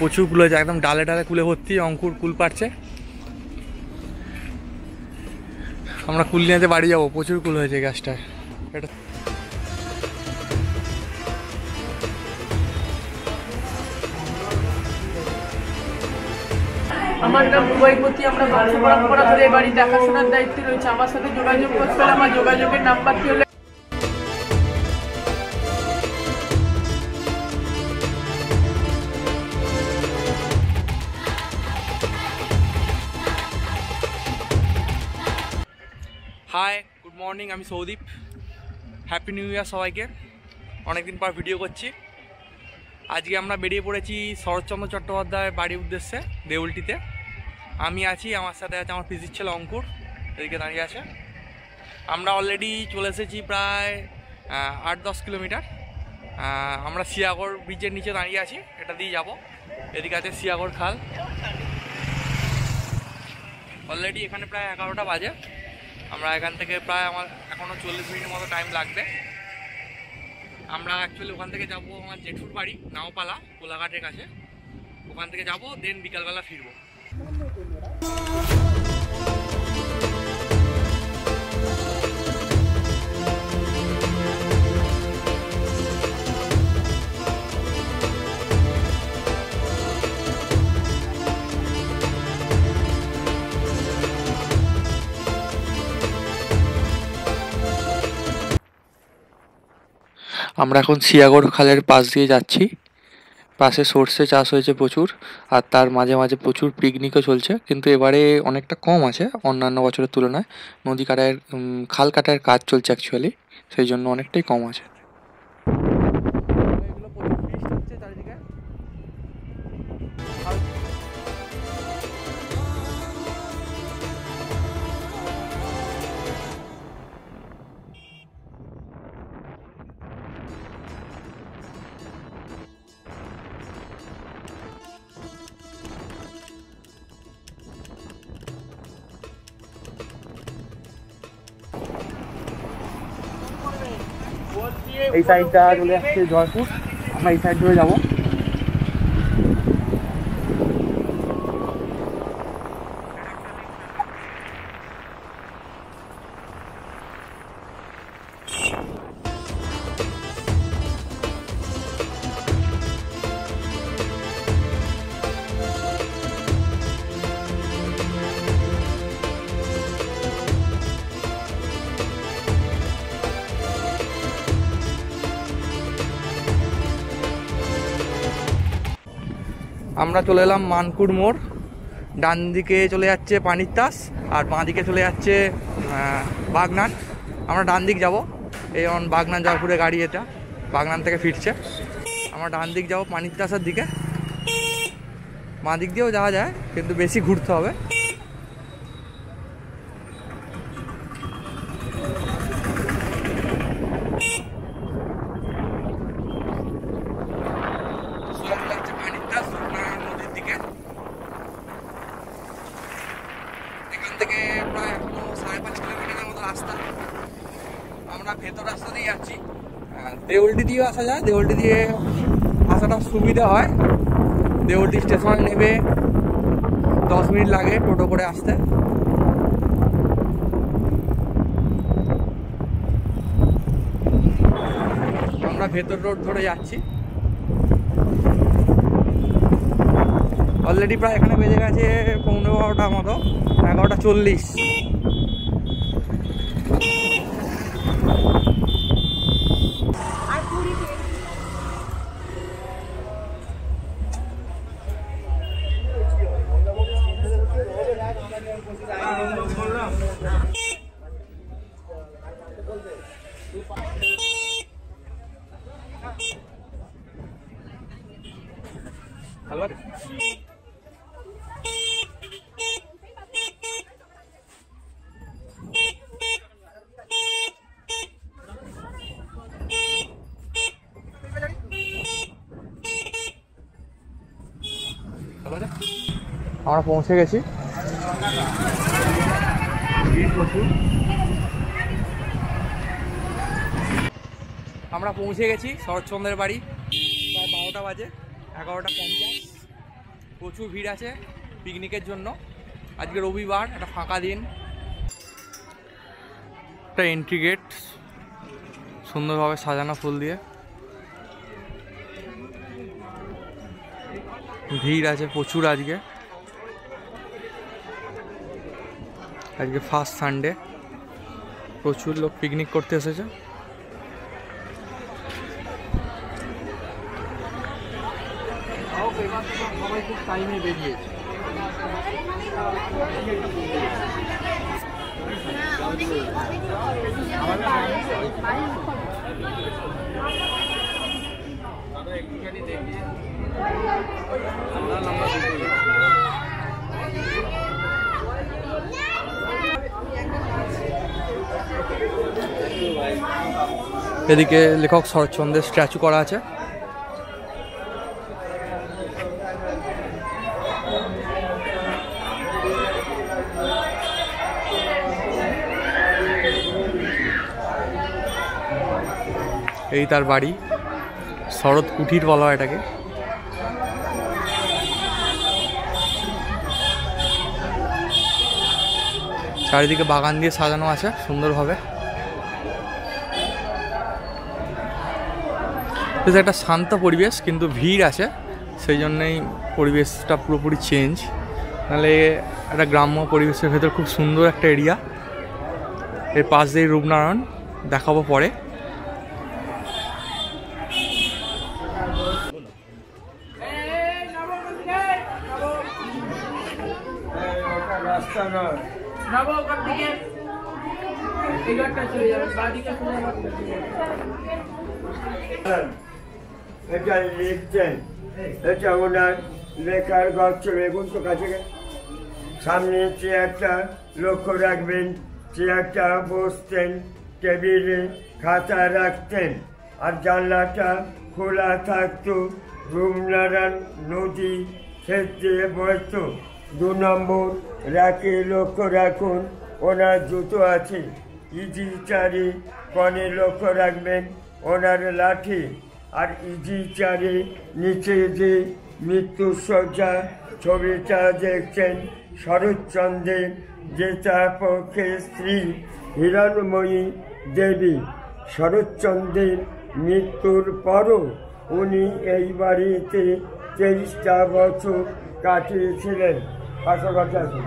প্রচুর কুল হয়েছে, একদম ডালে ডালে কুলে ভর্তি, অঙ্কুর কুল পাড়ছে। আমরা কুল নিয়ে বাড়ি যাবো, প্রচুর কুল হয়েছে গাছটায়। এটা আমার নাম রুবাইপতি। আমরা বংশ পরম্পরা ধরে বাড়ি দেখাশোনার দায়িত্বে রয়েছে। আমার সাথে যোগাযোগ করতে হলে আমার যোগাযোগের নাম্বারটি হলো হাই, গুড মর্নিং, আমি সৌদীপ। হ্যাপি নিউ ইয়ার সবাইকে। অনেকদিন পর ভিডিও করছি। আজকে আমরা বেরিয়ে পড়েছি শরৎচন্দ্র চট্টোপাধ্যায়ের বাড়ির উদ্দেশ্যে, দেউলটিতে। আমি আছি, আমার সাথে আছে আমার পিসির ছেলে অঙ্কুর, এদিকে দাঁড়িয়ে আছে। আমরা অলরেডি চলে এসেছি প্রায় 8-10 কিলোমিটার। আমরা সিয়াগড় ব্রিজের নিচে দাঁড়িয়ে আছি, এটা দিয়ে যাব। এদিকে আছে সিয়াগড় খাল। অলরেডি এখানে প্রায় 11টা বাজে। আমরা এখান থেকে প্রায় আমার এখনও 40 মিনিটের মতো টাইম লাগবে। আমরা অ্যাকচুয়ালি ওখান থেকে যাবো আমার জেঠুর বাড়ি নাওপালা, কোলাঘাটের কাছে। ওখান থেকে যাবো, দেন বিকালবেলা ফিরবো। আমরা এখন সিয়াগড় খালের পাশ দিয়ে যাচ্ছি। পাশে সর্ষে চাষ হয়েছে প্রচুর, আর তার মাঝে মাঝে প্রচুর পিকনিকও চলছে, কিন্তু এবারে অনেকটা কম আছে অন্যান্য বছরের তুলনায়। নদী কাটার খাল কাটার কাজ চলছে অ্যাকচুয়ালি, সেই জন্য অনেকটাই কম আছে। এই সাইডটা চলে আসছে জয়পুর, আমরা এই সাইড ধরে যাবো। আমরা চলে এলাম মানকুর মোড়। ডান দিকে চলে যাচ্ছে পানির তাস, আর বাঁ দিকে চলে যাচ্ছে বাগনান। আমরা ডান দিক যাব, এই যেমন বাগনান জয়পুরে গাড়ি, এটা বাগনান থেকে ফিরছে। আমরা ডান দিক যাবো পানির তাসের দিকে। বাঁ দিক দিয়েও যাওয়া যায়, কিন্তু বেশি ঘুরতে হবে। আমরা ভেতর রাস্তা দিয়ে যাচ্ছি, দেউলটি দিয়েও আসা যায়। দেউলটি দিয়ে আসাটা সুবিধা হয়। দেউলটি স্টেশনে নেবে 10 মিনিট লাগে টোটো করে আসতে। আমরা ভেতর রোড ধরে যাচ্ছি। অলরেডি প্রায় এখানে বেজে গেছে 11:15 মতো, 11:40। আমরা পৌঁছে গেছি। আমরা পৌঁছে গেছি শরৎচন্দ্রের বাড়ি। প্রায় 12টা বাজে, 11:50। প্রচুর ভিড় আছে পিকনিকের জন্য। আজকে রবিবার, একটা ফাঁকা দিন। একটা এন্ট্রি গেট সুন্দরভাবে সাজানো ফুল দিয়ে। ভিড় আছে প্রচুর আজকে। আজকে ফার্স্ট সানডে, প্রচুর লোক পিকনিক করতে এসেছে। সবাই খুব টাইমে বেরিয়েছে। এদিকে লেখক শরৎচন্দ্রের স্ট্যাচু করা আছে। এই তার বাড়ি, শরৎ কুঠির বলা হয় এটাকে। চারিদিকে বাগান দিয়ে সাজানো আছে সুন্দরভাবে। একটা শান্ত পরিবেশ, কিন্তু ভিড় আছে, সেই জন্যই পরিবেশটা পুরোপুরি চেঞ্জ। নাহলে একটা গ্রাম্য পরিবেশের ভেতর খুব সুন্দর একটা এরিয়া। এর পাশ দিয়ে রূপনারায়ণ, দেখাবো পরে। এটা লিখছেন, এটা ওনার লেখার গল্প। এগুন তো কাছে সামনে চেয়ারটা লক্ষ্য রাখবেন। চেয়ারটা বসতেন, টেবিলে খাতা রাখতেন, আর জানলাটা খোলা থাকতো। রূপনারায়ণ নদী ক্ষেত্রে বইত। 2 নম্বর রাখে লক্ষ্য রাখুন, ওনার জুতো আছে। ইজি 4 কনে লক্ষ্য রাখবেন, ওনার লাঠি। আর ইজি 4 নিচে যে মৃত্যুসজ্জা ছবিটা দেখছেন শরৎচন্দ্রের, যেটা পক্ষে স্ত্রী হিরণময়ী দেবী। শরৎচন্দ্রের মৃত্যুর পরও উনি এই বাড়িতে 23টা বছর কাটিয়েছিলেন। পাশাপাশি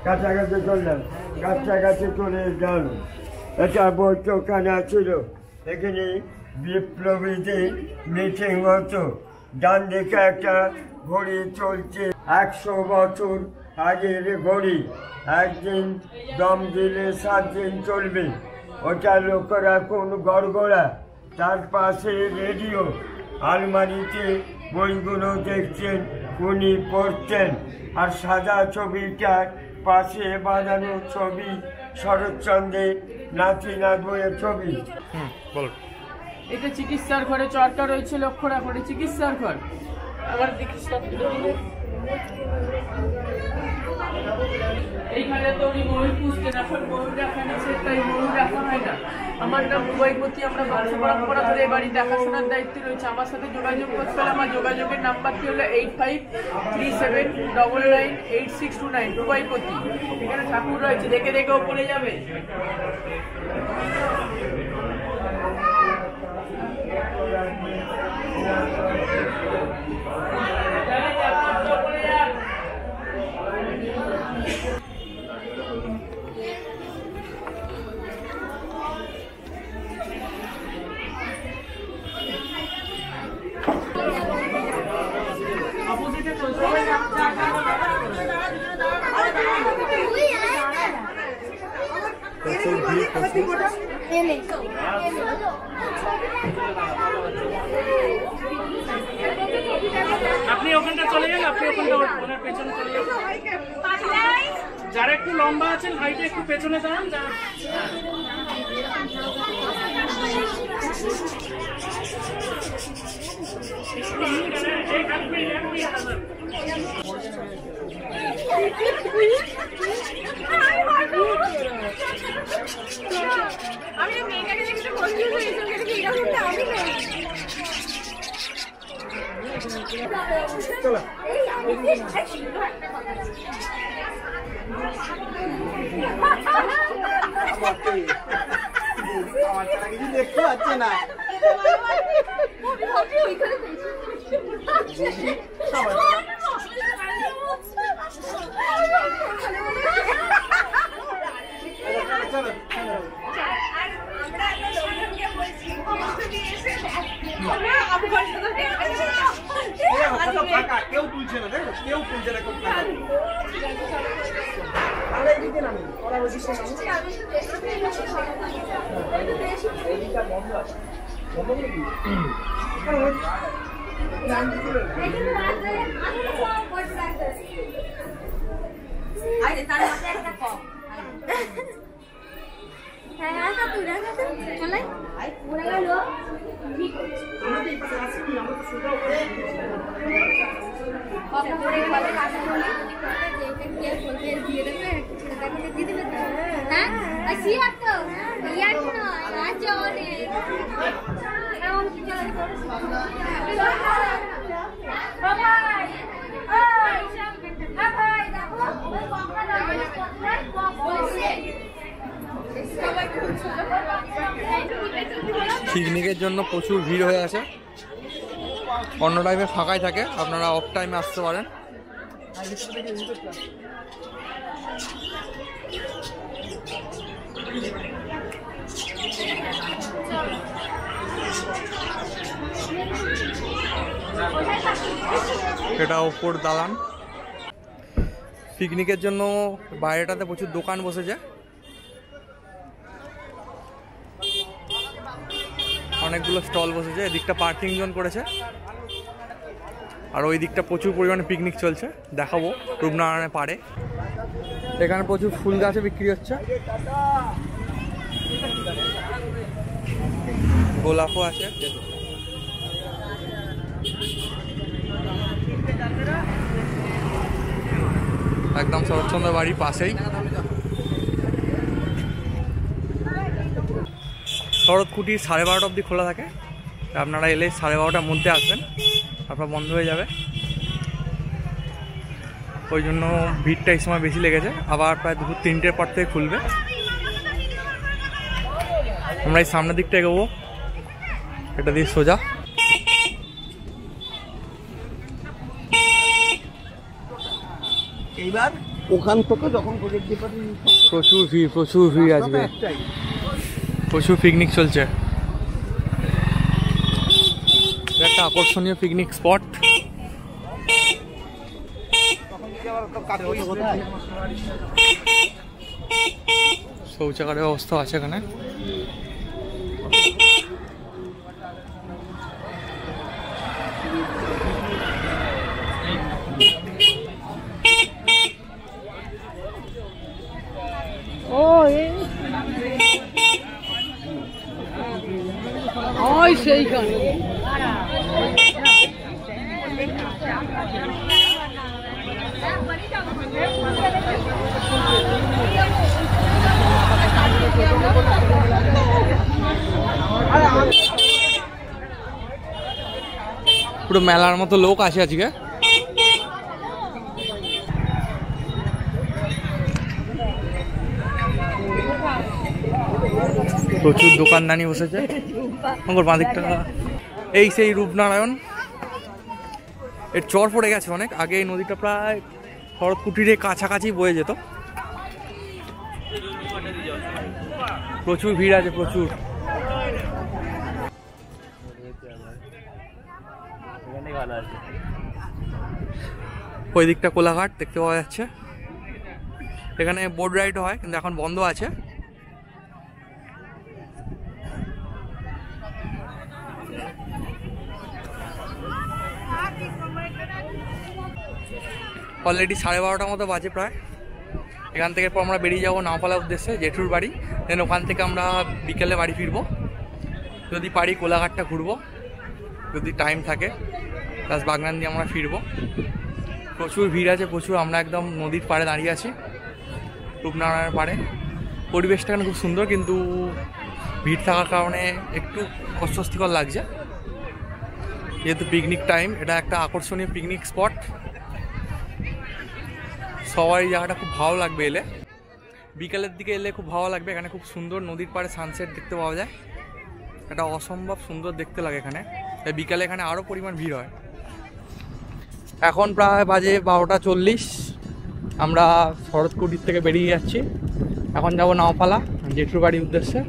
কাছাকাছি করলেন, কাছাকাছি করে যান। এটা বৈঠকখানা ছিল, এখানে বিপ্লবীদের মিটিং হতো। ডান দিকে একটা ঘড়ি চলছে, 100 বছর আগের ঘড়ি। একদিন দম দিলে 7 দিন চলবে, ওটা লক্ষ্য রাখুন। গড়গড়া, তার পাশে রেডিও। আলমারিতে বইগুলো দেখছেন, উনি পড়তেন। আর সাদা ছবিটার পাশে বাঁধানো ছবি শরৎচন্দ্রের নাতি নাতবইয়ের ছবি। এটা চিকিৎসার ঘরে চরকা রয়েছে, লক্ষ্য রাখুন। চিকিৎসার ঘর আবার দেখিস। এইখানে তো উনি ময়ূর পুষতেন, এখন ময়ূর রাখা নেই, সেটাই ময়ূর রাখা হয় না। আমার নাম রূপাইপতি, আমরা বংশ পরম্পরা ধরে এই বাড়ি দেখাশোনার দায়িত্বে রয়েছে। আমার সাথে যোগাযোগ করতে হলে আমার যোগাযোগের নাম্বারটি হলো 8537998629। রূপাইপতি। এখানে ঠাকুর রয়েছে, দেখে দেখে ওপরে যাবে। আপনি ওখানটা চলে যান, আপনি ওখানটা ওনার পেছনে চলে যান। যারা একটু লম্বা আছেন হাইটে একটু পেছনে দাঁড়ান। আমি মেয়েটাকে দেখে কনফিউজ হয়ে গেছি, এরকমটা আমি দেখতে পাচ্ছে না কেউ তুলছে না, কেউ তুলছে না। পিকনিকের জন্য প্রচুর ভিড় হয়ে আছে। অন্য টাইমে ফাঁকাই থাকে, আপনারা অফ টাইমে আসতে পারেন। এটা ওপর দালান। পিকনিকের জন্য বাইরেটাতে প্রচুর দোকান বসেছে, অনেকগুলো স্টল বসেছে। এদিকটা পার্কিং জোন করেছে, আর ওই দিকটা প্রচুর পরিমাণে পিকনিক চলছে, দেখাবো রূপনারায়ণে পাড়ে। এখানে প্রচুর ফুল গাছে বিক্রি হচ্ছে, গোলাপও আছে। একদম শরৎচন্দ্র বাড়ির পাশেই। শরৎ কুটির 12:30 অবধি খোলা থাকে, আপনারা এলে 12:30টার মধ্যে আসবেন, তারপর বন্ধ হয়ে যাবে। ওই জন্য ভিড়টা এই সময় বেশি লেগেছে। আবার প্রায় 2-3টের পর থেকে খুলবে। আমরা এই সামনের দিকটা এগোবো, এটা দিয়ে সোজা। এইবার ওখান থেকে যখন প্রচুর ভিড় আসবে, প্রচুর পিকনিক চলছে। একটা আকর্ষণীয় পিকনিক স্পট। শৌচাগারের ব্যবস্থা আছে এখানে। সেইখানে পুরো মেলার মতো লোক আসে আজকে। প্রচুর দোকানদানি বসেছে। বাঁদিকটা এই সেই রূপনারায়ণ, এর চর পড়ে গেছে অনেক আগে। এই নদীটা প্রায় শরৎ কুটিরের কাছাকাছি বয়ে যেত। প্রচুর ভিড় আছে, প্রচুর। ওই দিকটা কোলাঘাট দেখতে পাওয়া যাচ্ছে। এখানে বোট রাইড হয়, কিন্তু এখন বন্ধ আছে। অলরেডি 12:30টার মতো বাজে প্রায়। এখান থেকে পর আমরা বেরিয়ে যাবো নাওপালার উদ্দেশ্যে, জেঠুর বাড়ি। দেন ওখান থেকে আমরা বিকেলে বাড়ি ফিরবো, যদি পারি কোলাঘাটটা ঘুরবো, যদি টাইম থাকে। প্লাস বাগনান দিয়ে আমরা ফিরবো। প্রচুর ভিড় আছে, প্রচুর। আমরা একদম নদীর পাড়ে দাঁড়িয়ে আছি, রূপনারায়ণের পাড়ে। পরিবেশটা এখানে খুব সুন্দর, কিন্তু ভিড় থাকার কারণে একটু অস্বস্তিকর লাগছে। যেহেতু পিকনিক টাইম, এটা একটা আকর্ষণীয় পিকনিক স্পট। সবাই জায়গাটা খুব ভালো লাগবে এলে, বিকালের দিকে এলে খুব ভালো লাগবে। এখানে খুব সুন্দর নদীর পাড়ে সানসেট দেখতে পাওয়া যায়, এটা অসম্ভব সুন্দর দেখতে লাগে এখানে। বিকালে এখানে আরও পরিমাণ ভিড় হয়। এখন প্রায় বাজে 12:40, আমরা শরৎকুটির থেকে বেরিয়ে যাচ্ছি। এখন যাব নাওপালা জেঠুর বাড়ির উদ্দেশ্যে।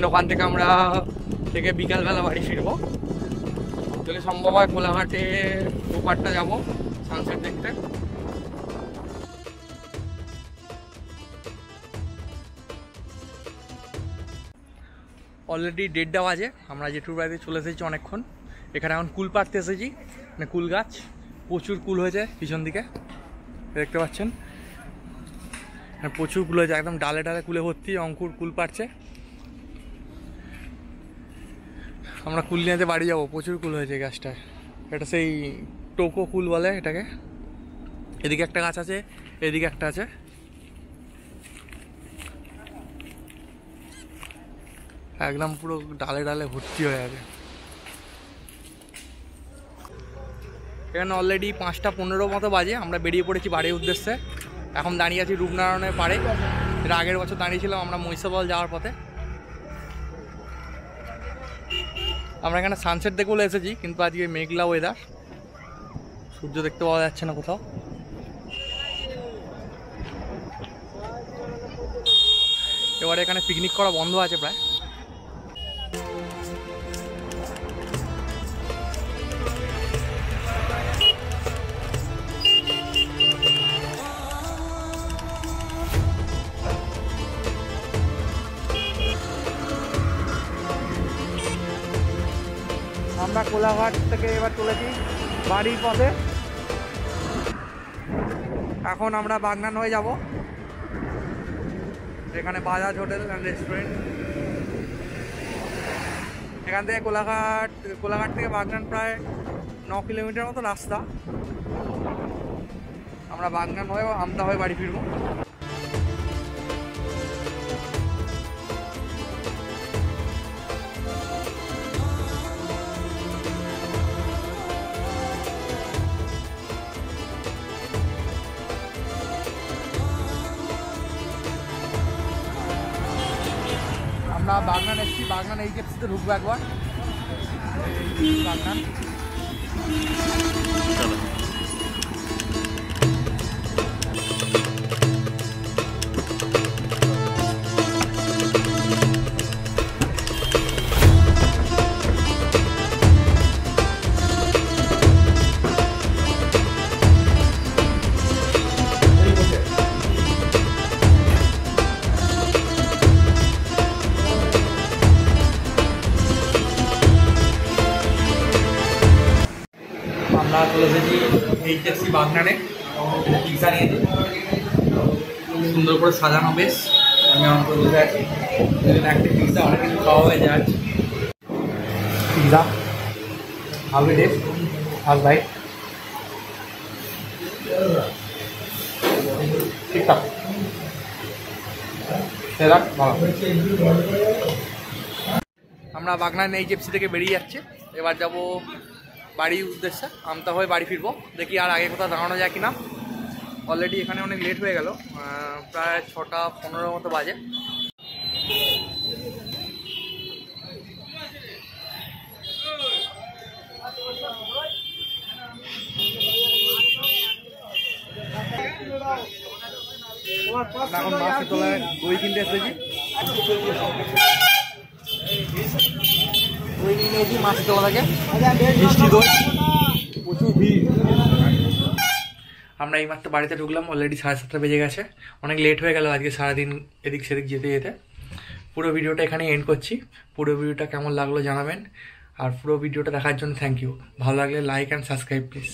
ওখান থেকে আমরা বিকালবেলা বাড়ি ফিরবো। যদি সম্ভব হয় কোলাঘাটে ওপারটা যাবো সানসেট দেখতে। অলরেডি 1:30 বাজে, আমরা জেঠুর বাড়িতে চলে এসেছি অনেকক্ষণ। এখানে এখন কুল পাড়তে এসেছি, মানে কুল গাছ, প্রচুর কুল হয়েছে পিছন দিকে দেখতে পাচ্ছেন। প্রচুর কুল হয়েছে, একদম ডালে ডালে কুলে ভর্তি, অঙ্কুর কুল পাড়ছে। আমরা কুল নিয়ে বাড়ি যাবো, প্রচুর কুল হয়েছে গাছটায়। এটা সেই টোকো কুল বলে এটাকে। এদিকে একটা গাছ আছে, এদিকে একটা আছে। একদম পুরো ডালে ডালে ভর্তি হয়ে আছে। এখানে অলরেডি 5:15 মতো বাজে, আমরা বেরিয়ে পড়েছি বাড়ির উদ্দেশ্যে। এখন দাঁড়িয়ে আছি রূপনারায়ণের পাড়ে। এর আগের বছর দাঁড়িয়েছিলাম আমরা মহিষাবল যাওয়ার পথে। আমরা এখানে সানসেট দেখে বলে এসেছি, কিন্তু আজকে মেঘলা ওয়েদার, সূর্য দেখতে পাওয়া যাচ্ছে না কোথাও। এবারে এখানে পিকনিক করা বন্ধ আছে প্রায়। আমরা কোলাঘাট থেকে এবার চলেছি বাড়ির পথে। এখন আমরা বাগনান হয়ে যাব, যেখানে বাজাজ হোটেল অ্যান্ড রেস্টুরেন্ট। এখান থেকে কোলাঘাট থেকে বাগনান প্রায় 9 কিলোমিটার মতো রাস্তা। আমরা বাগনান হয়ে আমতা হয়ে বাড়ি ফিরবো। আমরা বাগনান এসেছি, বাগনান এইচএফসিতে ঢুকবো একবার। বাগনান আমরা চলে এসেছি এইচএফসি বাগনানে। পিৎজা নিয়েছি, সুন্দর করে সাজানো বেশ। আমি অন্তত বসে আছি, একটা পিৎজা অনেক কিছু খাওয়া হয়ে যায়। Pizza how it is, how right, ঠিকঠাক সেরা ভালো। আমরা বাগনান এইচএফসি থেকে বেরিয়ে যাচ্ছি, এবার যাব বাড়ির উদ্দেশ্যে। আমতা হয়ে বাড়ি ফিরবো। দেখি আর আগে কোথাও দাঁড়ানো যায় কিনা। অলরেডি এখানে অনেক লেট হয়ে গেল, প্রায় 6:15 মতো বাজে। এখন মাছের তলায় দই কিনতে এসেছি, দই নিয়ে নিয়েছি মাছের তলা থেকে, মিষ্টি দই, প্রচুর ভিড়। আমরা এইমাত্র বাড়িতে ঢুকলাম, অলরেডি 7:30 বেজে গেছে। অনেক লেট হয়ে গেল আজকে সারাদিন এদিক সেদিক যেতে যেতে। পুরো ভিডিওটা এখানে এন্ড করছি। পুরো ভিডিওটা কেমন লাগলো জানাবেন, আর পুরো ভিডিওটা দেখার জন্য থ্যাংক ইউ। ভালো লাগলে লাইক অ্যান্ড সাবস্ক্রাইব প্লিজ।